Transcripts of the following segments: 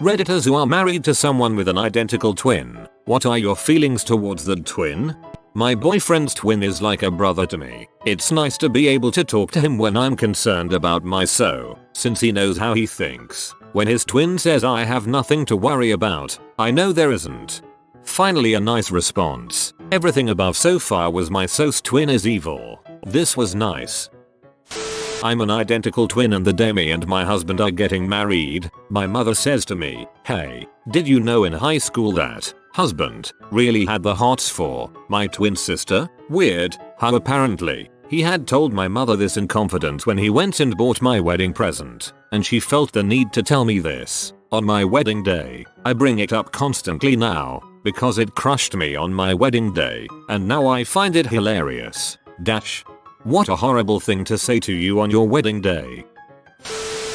Redditors who are married to someone with an identical twin, what are your feelings towards the twin? My boyfriend's twin is like a brother to me. It's nice to be able to talk to him when I'm concerned about since he knows how he thinks. When his twin says I have nothing to worry about, I know there isn't. Finally a nice response. Everything above so far was my so's twin is evil. This was nice. I'm an identical twin, and the day me and my husband are getting married, my mother says to me, "Hey, did you know in high school that husband really had the hots for my twin sister?" Weird how apparently he had told my mother this in confidence when he went and bought my wedding present, and she felt the need to tell me this on my wedding day. I bring it up constantly now because it crushed me on my wedding day, and now I find it hilarious. What a horrible thing to say to you on your wedding day.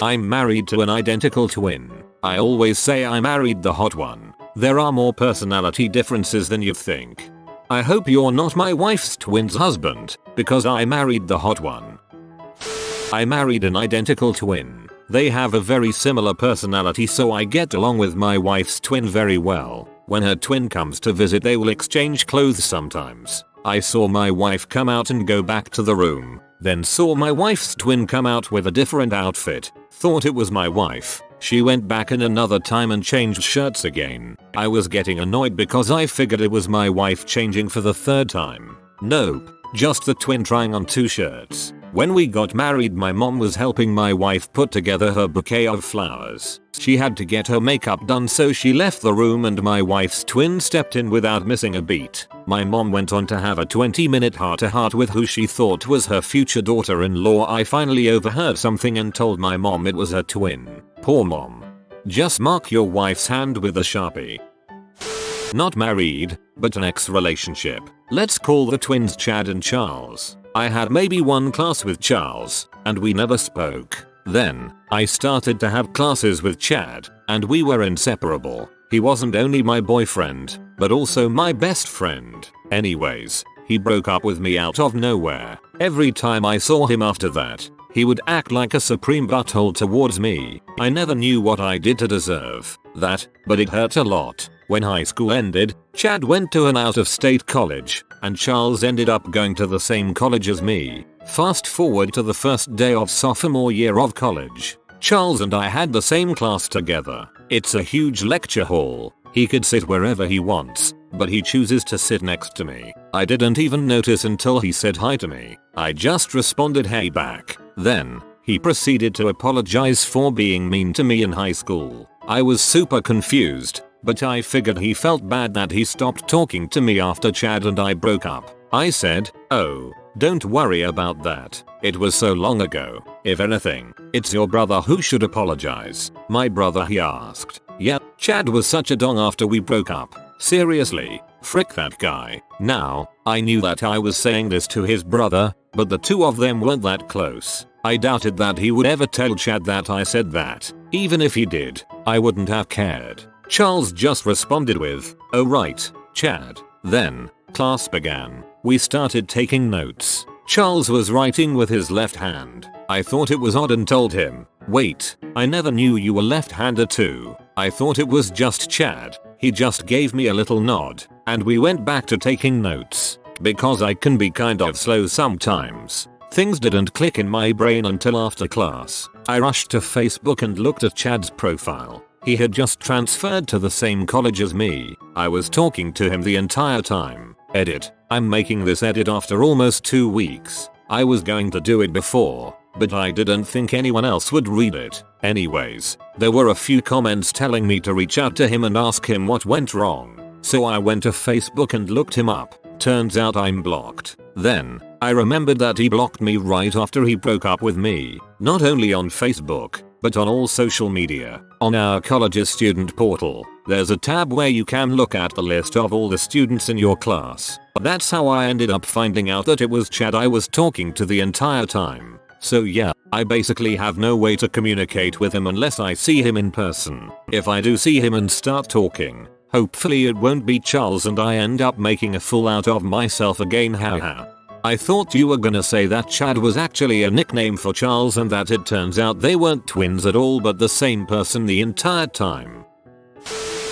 I'm married to an identical twin. I always say I married the hot one. There are more personality differences than you think. I hope you're not my wife's twin's husband, because I married the hot one. I married an identical twin. They have a very similar personality, so I get along with my wife's twin very well. When her twin comes to visit, they will exchange clothes sometimes. I saw my wife come out and go back to the room, then saw my wife's twin come out with a different outfit, thought it was my wife. She went back in another time and changed shirts again. I was getting annoyed because I figured it was my wife changing for the third time. Nope, just the twin trying on 2 shirts. When we got married, my mom was helping my wife put together her bouquet of flowers. She had to get her makeup done, so she left the room and my wife's twin stepped in without missing a beat. My mom went on to have a 20-minute heart-to-heart with who she thought was her future daughter-in-law. I finally overheard something and told my mom it was her twin. Poor mom. Just mark your wife's hand with a Sharpie. Not married, but an ex-relationship. Let's call the twins Chad and Charles. I had maybe one class with Charles, and we never spoke. Then, I started to have classes with Chad, and we were inseparable. He wasn't only my boyfriend, but also my best friend. Anyways, he broke up with me out of nowhere. Every time I saw him after that, he would act like a supreme butthole towards me. I never knew what I did to deserve that, but it hurt a lot. When high school ended, Chad went to an out-of-state college, and Charles ended up going to the same college as me. Fast forward to the first day of sophomore year of college. Charles and I had the same class together. It's a huge lecture hall. He could sit wherever he wants, but he chooses to sit next to me. I didn't even notice until he said hi to me. I just responded hey back. Then, he proceeded to apologize for being mean to me in high school. I was super confused, but I figured he felt bad that he stopped talking to me after Chad and I broke up. I said, "Oh, don't worry about that. It was so long ago. If anything, it's your brother who should apologize." "My brother?" he asked. "Yeah, Chad was such a dong after we broke up. Seriously, frick that guy." Now, I knew that I was saying this to his brother, but the two of them weren't that close. I doubted that he would ever tell Chad that I said that. Even if he did, I wouldn't have cared. Charles just responded with, "Oh right, Chad." Then, class began. We started taking notes. Charles was writing with his left hand. I thought it was odd and told him, "Wait, I never knew you were left-handed too." I thought it was just Chad. He just gave me a little nod, and we went back to taking notes. Because I can be kind of slow sometimes, things didn't click in my brain until after class. I rushed to Facebook and looked at Chad's profile. He had just transferred to the same college as me. I was talking to him the entire time. Edit. I'm making this edit after almost 2 weeks. I was going to do it before, but I didn't think anyone else would read it. Anyways, there were a few comments telling me to reach out to him and ask him what went wrong. So I went to Facebook and looked him up. Turns out I'm blocked. Then, I remembered that he blocked me right after he broke up with me. Not only on Facebook, but on all social media. On our college's student portal, there's a tab where you can look at the list of all the students in your class. That's how I ended up finding out that it was Chad I was talking to the entire time. So yeah, I basically have no way to communicate with him unless I see him in person. If I do see him and start talking, hopefully it won't be Charles and I end up making a fool out of myself again, haha. I thought you were gonna say that Chad was actually a nickname for Charles and that it turns out they weren't twins at all but the same person the entire time.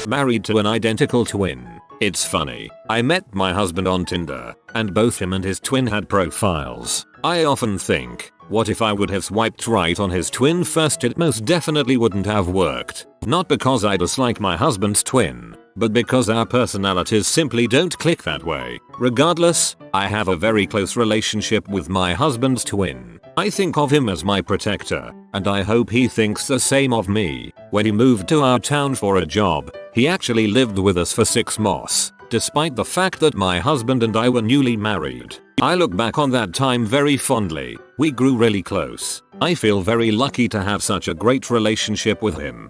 Married to an identical twin. It's funny, I met my husband on Tinder, and both him and his twin had profiles. I often think, what if I would have swiped right on his twin first? It most definitely wouldn't have worked. Not because I dislike my husband's twin, but because our personalities simply don't click that way. Regardless, I have a very close relationship with my husband's twin. I think of him as my protector, and I hope he thinks the same of me. When he moved to our town for a job, he actually lived with us for 6 months, despite the fact that my husband and I were newly married. I look back on that time very fondly. We grew really close. I feel very lucky to have such a great relationship with him.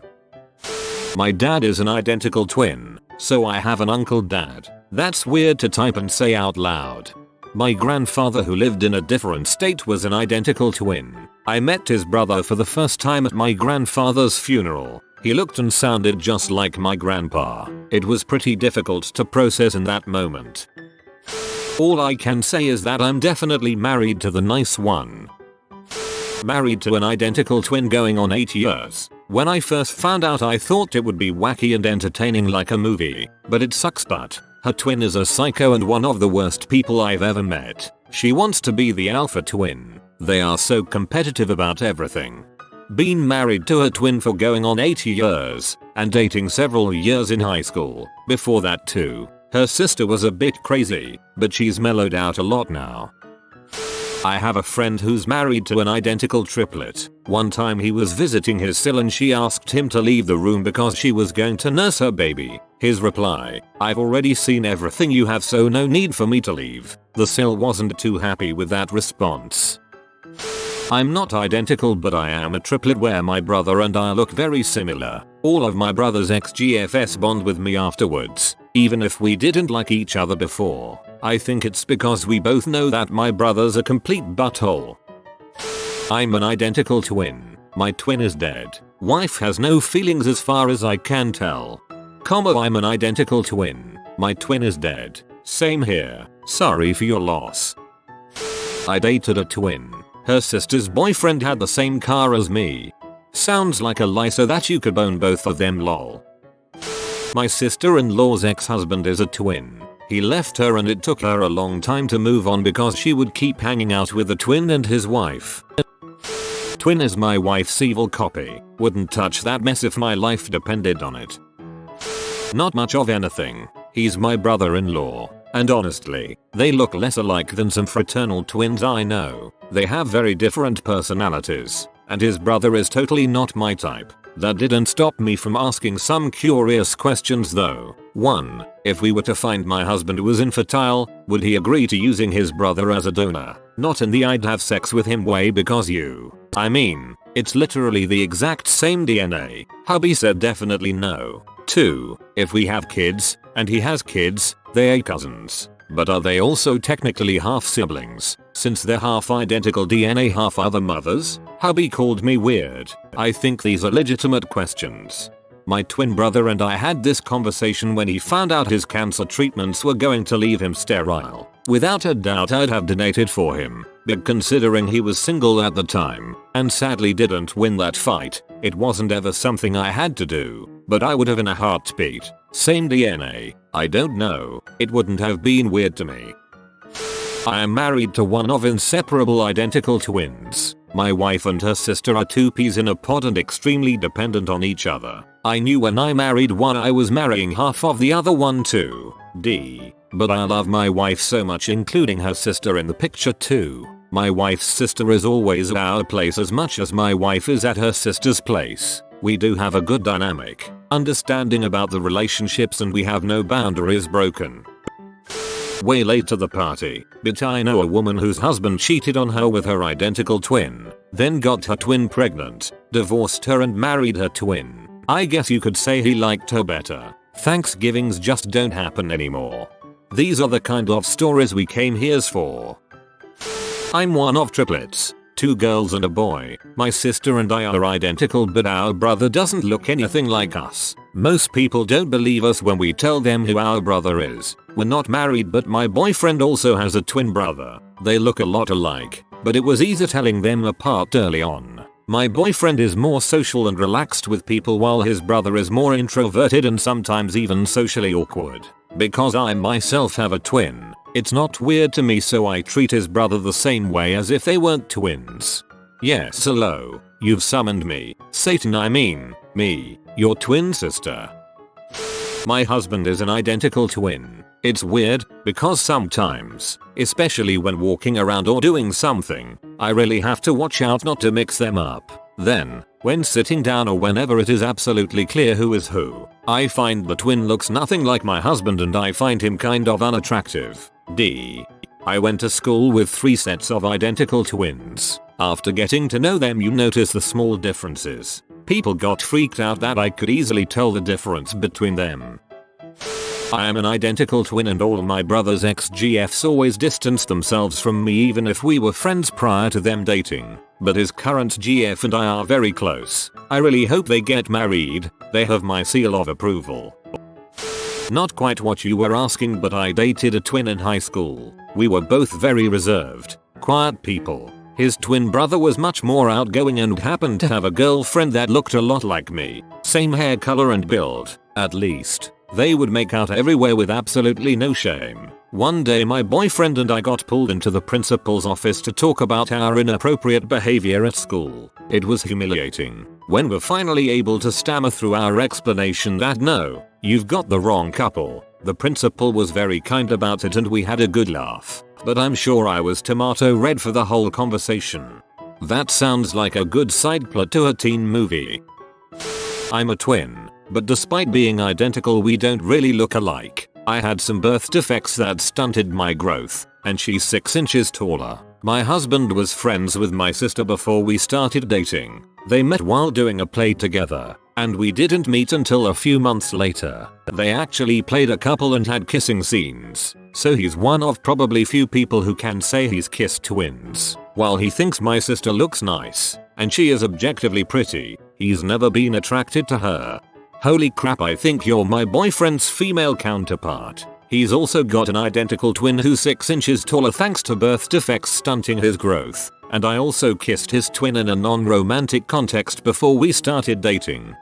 My dad is an identical twin, so I have an uncle dad. That's weird to type and say out loud. My grandfather, who lived in a different state, was an identical twin. I met his brother for the first time at my grandfather's funeral. He looked and sounded just like my grandpa. It was pretty difficult to process in that moment. All I can say is that I'm definitely married to the nice one. Married to an identical twin going on 8 years. When I first found out, I thought it would be wacky and entertaining like a movie, but it sucks butt. Her twin is a psycho and one of the worst people I've ever met. She wants to be the alpha twin. They are so competitive about everything. Been married to her twin for going on 8 years, and dating several years in high school. Before that too. Her sister was a bit crazy, but she's mellowed out a lot now. I have a friend who's married to an identical triplet. One time he was visiting his sil and she asked him to leave the room because she was going to nurse her baby. His reply, "I've already seen everything you have, so no need for me to leave." The sil wasn't too happy with that response. I'm not identical, but I am a triplet where my brother and I look very similar. All of my brother's ex-GFs bond with me afterwards, even if we didn't like each other before. I think it's because we both know that my brother's a complete butthole. I'm an identical twin. My twin is dead. Wife has no feelings as far as I can tell. I'm an identical twin. My twin is dead. Same here. Sorry for your loss. I dated a twin. Her sister's boyfriend had the same car as me. Sounds like a lie so that you could own both of them, lol. My sister-in-law's ex-husband is a twin. He left her and it took her a long time to move on because she would keep hanging out with the twin and his wife. Twin is my wife's evil copy. Wouldn't touch that mess if my life depended on it. Not much of anything. He's my brother-in-law. And honestly, they look less alike than some fraternal twins I know. They have very different personalities. And his brother is totally not my type. That didn't stop me from asking some curious questions though. 1. If we were to find my husband was infertile, would he agree to using his brother as a donor? Not in the "I'd have sex with him" way, because I mean, it's literally the exact same DNA. Hubby said definitely no. 2. If we have kids, and he has kids, they are cousins. But are they also technically half siblings, since they're half identical DNA, half other mothers? Hubby called me weird. I think these are legitimate questions. My twin brother and I had this conversation when he found out his cancer treatments were going to leave him sterile. Without a doubt I'd have donated for him, but considering he was single at the time, and sadly didn't win that fight, it wasn't ever something I had to do, but I would have in a heartbeat. Same DNA. I don't know. It wouldn't have been weird to me. I am married to one of inseparable identical twins. My wife and her sister are two peas in a pod and extremely dependent on each other. I knew when I married one I was marrying half of the other one too. But I love my wife so much, including her sister in the picture too. My wife's sister is always at our place as much as my wife is at her sister's place. We do have a good dynamic, understanding about the relationships, and we have no boundaries broken. Way late to the party, but I know a woman whose husband cheated on her with her identical twin, then got her twin pregnant, divorced her and married her twin. I guess you could say he liked her better. Thanksgivings just don't happen anymore. These are the kind of stories we came here for. I'm one of triplets. 2 girls and a boy. My sister and I are identical, but our brother doesn't look anything like us. Most people don't believe us when we tell them who our brother is. We're not married, but my boyfriend also has a twin brother. They look a lot alike, but it was easy telling them apart early on. My boyfriend is more social and relaxed with people while his brother is more introverted and sometimes even socially awkward. Because I myself have a twin, it's not weird to me, so I treat his brother the same way as if they weren't twins. Yes, hello, you've summoned me, Satan, I mean, me, your twin sister. My husband is an identical twin. It's weird, because sometimes, especially when walking around or doing something, I really have to watch out not to mix them up. Then, when sitting down or whenever it is absolutely clear who is who, I find the twin looks nothing like my husband and I find him kind of unattractive. I went to school with 3 sets of identical twins. After getting to know them, you notice the small differences. People got freaked out that I could easily tell the difference between them. I am an identical twin and all my brother's ex-GFs always distanced themselves from me even if we were friends prior to them dating. But his current GF and I are very close. I really hope they get married. They have my seal of approval. Not quite what you were asking, but I dated a twin in high school. We were both very reserved, quiet people. His twin brother was much more outgoing and happened to have a girlfriend that looked a lot like me. Same hair color and build, at least. They would make out everywhere with absolutely no shame. One day my boyfriend and I got pulled into the principal's office to talk about our inappropriate behavior at school. It was humiliating. When we're finally able to stammer through our explanation that no, you've got the wrong couple, the principal was very kind about it and we had a good laugh. But I'm sure I was tomato red for the whole conversation. That sounds like a good side plot to a teen movie. I'm a twin, but despite being identical we don't really look alike. I had some birth defects that stunted my growth, and she's 6 inches taller. My husband was friends with my sister before we started dating. They met while doing a play together, and we didn't meet until a few months later. They actually played a couple and had kissing scenes, so he's one of probably few people who can say he's kissed twins. While he thinks my sister looks nice, and she is objectively pretty, he's never been attracted to her. Holy crap, I think you're my boyfriend's female counterpart. He's also got an identical twin who's 6 inches taller thanks to birth defects stunting his growth, and I also kissed his twin in a non-romantic context before we started dating.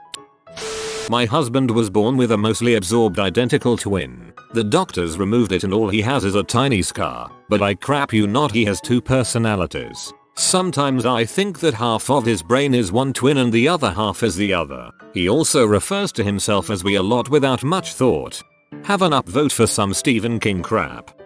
My husband was born with a mostly absorbed identical twin. The doctors removed it and all he has is a tiny scar, but I crap you not, he has 2 personalities. Sometimes I think that half of his brain is one twin and the other half is the other. He also refers to himself as we a lot without much thought. Have an upvote for some Stephen King crap.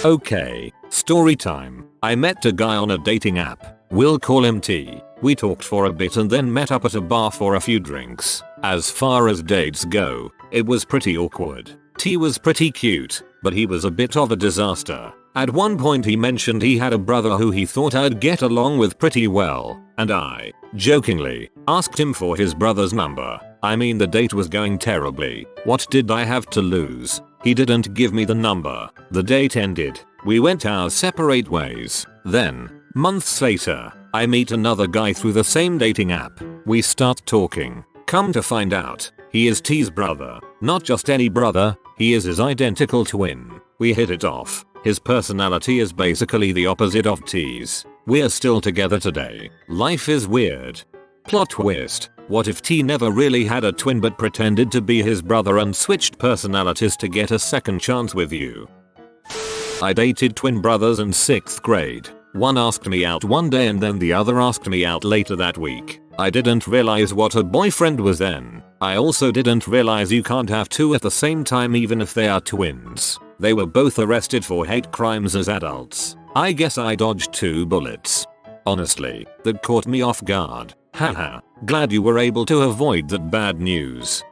Okay, story time. I met a guy on a dating app. We'll call him T. We talked for a bit and then met up at a bar for a few drinks. As far as dates go, it was pretty awkward. T was pretty cute, but he was a bit of a disaster. At one point he mentioned he had a brother who he thought I'd get along with pretty well, and I, jokingly, asked him for his brother's number. I mean, the date was going terribly. What did I have to lose? He didn't give me the number. The date ended. We went our separate ways. Then, months later, I meet another guy through the same dating app. We start talking. Come to find out, he is T's brother. Not just any brother, he is his identical twin. We hit it off. His personality is basically the opposite of T's. We're still together today. Life is weird. Plot twist. What if T never really had a twin but pretended to be his brother and switched personalities to get a second chance with you? I dated twin brothers in 6th grade. One asked me out one day and then the other asked me out later that week. I didn't realize what a boyfriend was then. I also didn't realize you can't have 2 at the same time even if they are twins. They were both arrested for hate crimes as adults. I guess I dodged 2 bullets. Honestly, that caught me off guard. Haha, glad you were able to avoid that bad news.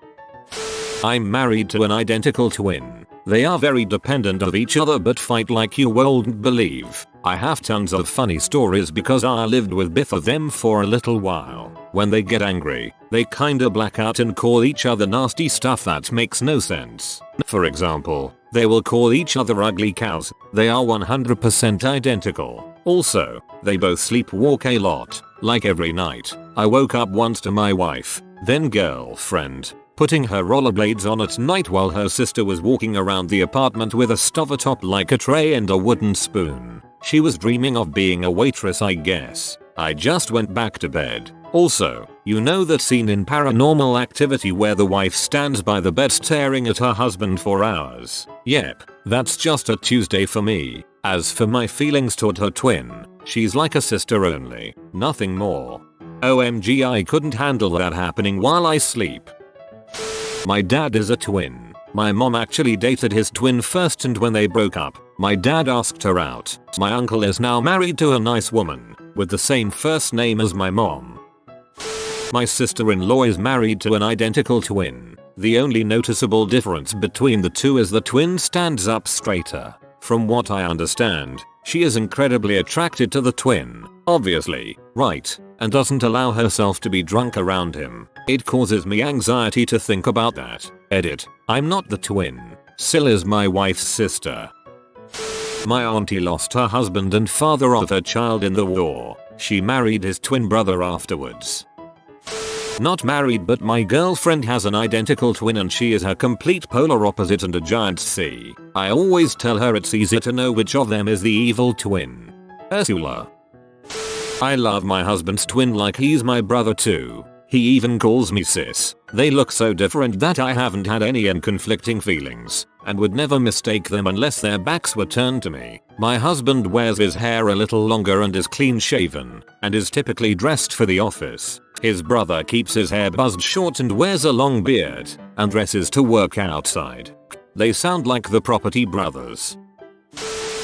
I'm married to an identical twin. They are very dependent of each other but fight like you won't believe. I have tons of funny stories because I lived with both of them for a little while. When they get angry, they kinda black out and call each other nasty stuff that makes no sense. For example, they will call each other ugly cows. They are 100% identical. Also, they both sleepwalk a lot, like every night. I woke up once to my wife, then girlfriend, putting her rollerblades on at night while her sister was walking around the apartment with a stuff atop like a tray and a wooden spoon. She was dreaming of being a waitress, I guess. I just went back to bed. Also, you know that scene in Paranormal Activity where the wife stands by the bed staring at her husband for hours? Yep, that's just a Tuesday for me. As for my feelings toward her twin, she's like a sister only, nothing more. OMG, I couldn't handle that happening while I sleep. My dad is a twin. My mom actually dated his twin first, and when they broke up, my dad asked her out. My uncle is now married to a nice woman with the same first name as my mom. My sister-in-law is married to an identical twin. The only noticeable difference between the two is the twin stands up straighter. From what I understand, she is incredibly attracted to the twin, obviously, right, and doesn't allow herself to be drunk around him. It causes me anxiety to think about that. Edit. I'm not the twin. Sil is my wife's sister. My auntie lost her husband and father of her child in the war. She married his twin brother afterwards. Not married, but my girlfriend has an identical twin and she is her complete polar opposite and a giant C. I always tell her it's easy to know which of them is the evil twin. Ursula. I love my husband's twin like he's my brother too. He even calls me sis. They look so different that I haven't had any conflicting feelings, and would never mistake them unless their backs were turned to me. My husband wears his hair a little longer and is clean shaven, and is typically dressed for the office. His brother keeps his hair buzzed short and wears a long beard, and dresses to work outside. They sound like the Property Brothers.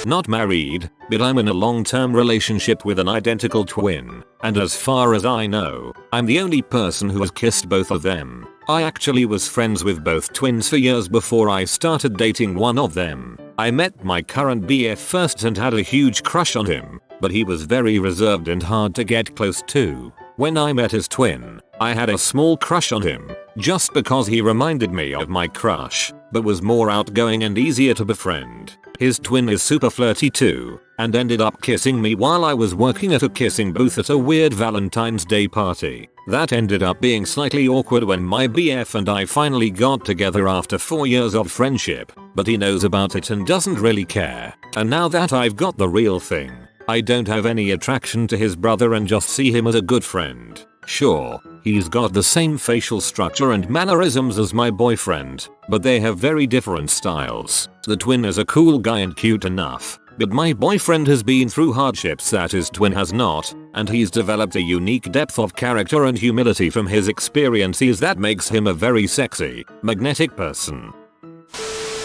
Not married, but I'm in a long-term relationship with an identical twin, and as far as I know, I'm the only person who has kissed both of them. I actually was friends with both twins for years before I started dating one of them. I met my current BF first and had a huge crush on him, but he was very reserved and hard to get close to. When I met his twin, I had a small crush on him, just because he reminded me of my crush, but was more outgoing and easier to befriend. His twin is super flirty too, and ended up kissing me while I was working at a kissing booth at a weird Valentine's Day party. That ended up being slightly awkward when my BF and I finally got together after 4 years of friendship, but he knows about it and doesn't really care. And now that I've got the real thing, I don't have any attraction to his brother and just see him as a good friend. Sure, he's got the same facial structure and mannerisms as my boyfriend, but they have very different styles. The twin is a cool guy and cute enough, but my boyfriend has been through hardships that his twin has not, and he's developed a unique depth of character and humility from his experiences that makes him a very sexy, magnetic person.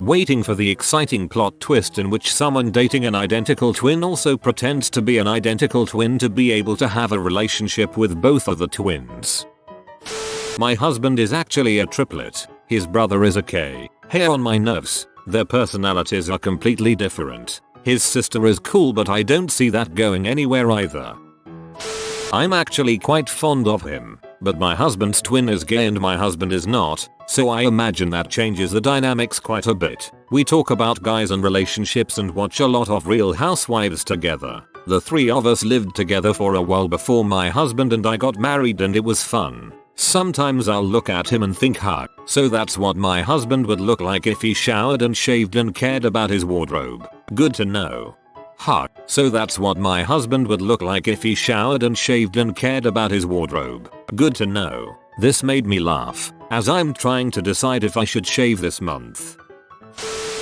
Waiting for the exciting plot twist in which someone dating an identical twin also pretends to be an identical twin to be able to have a relationship with both of the twins. My husband is actually a triplet. His brother is a K. Hair on my nerves. Their personalities are completely different. His sister is cool, but I don't see that going anywhere either. I'm actually quite fond of him, but my husband's twin is gay and my husband is not, so I imagine that changes the dynamics quite a bit. We talk about guys and relationships and watch a lot of Real Housewives together. The three of us lived together for a while before my husband and I got married, and it was fun. Sometimes I'll look at him and think, huh, so that's what my husband would look like if he showered and shaved and cared about his wardrobe. Good to know. Huh, so that's what my husband would look like if he showered and shaved and cared about his wardrobe. Good to know. This made me laugh, as I'm trying to decide if I should shave this month.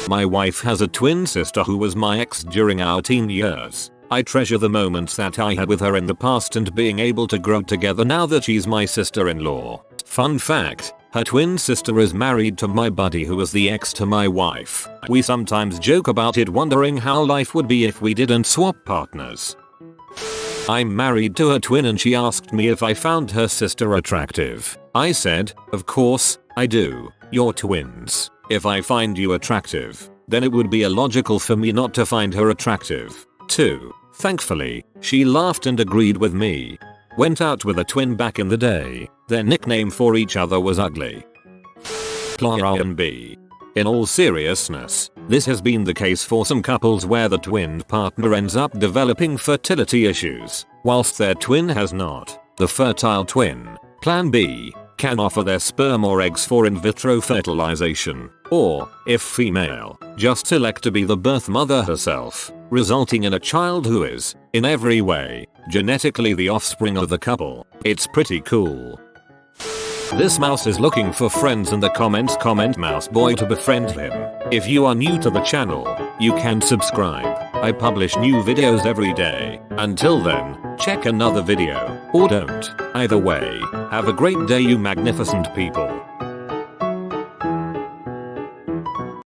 My wife has a twin sister who was my ex during our teen years. I treasure the moments that I had with her in the past and being able to grow together now that she's my sister-in-law. Fun fact, her twin sister is married to my buddy who was the ex to my wife. We sometimes joke about it, wondering how life would be if we didn't swap partners. I'm married to her twin and she asked me if I found her sister attractive. I said, of course, I do. You're twins. If I find you attractive, then it would be illogical for me not to find her attractive, too. Thankfully, she laughed and agreed with me. Went out with a twin back in the day. Their nickname for each other was Ugly. B. In all seriousness, this has been the case for some couples where the twin partner ends up developing fertility issues, whilst their twin has not. The fertile twin, Plan B, can offer their sperm or eggs for in vitro fertilization, or, if female, just select to be the birth mother herself, resulting in a child who is, in every way, genetically the offspring of the couple. It's pretty cool. This mouse is looking for friends in the comments. Comment mouse boy to befriend him. If you are new to the channel, you can subscribe. I publish new videos every day. Until then, check another video, or don't. Either way, have a great day you magnificent people.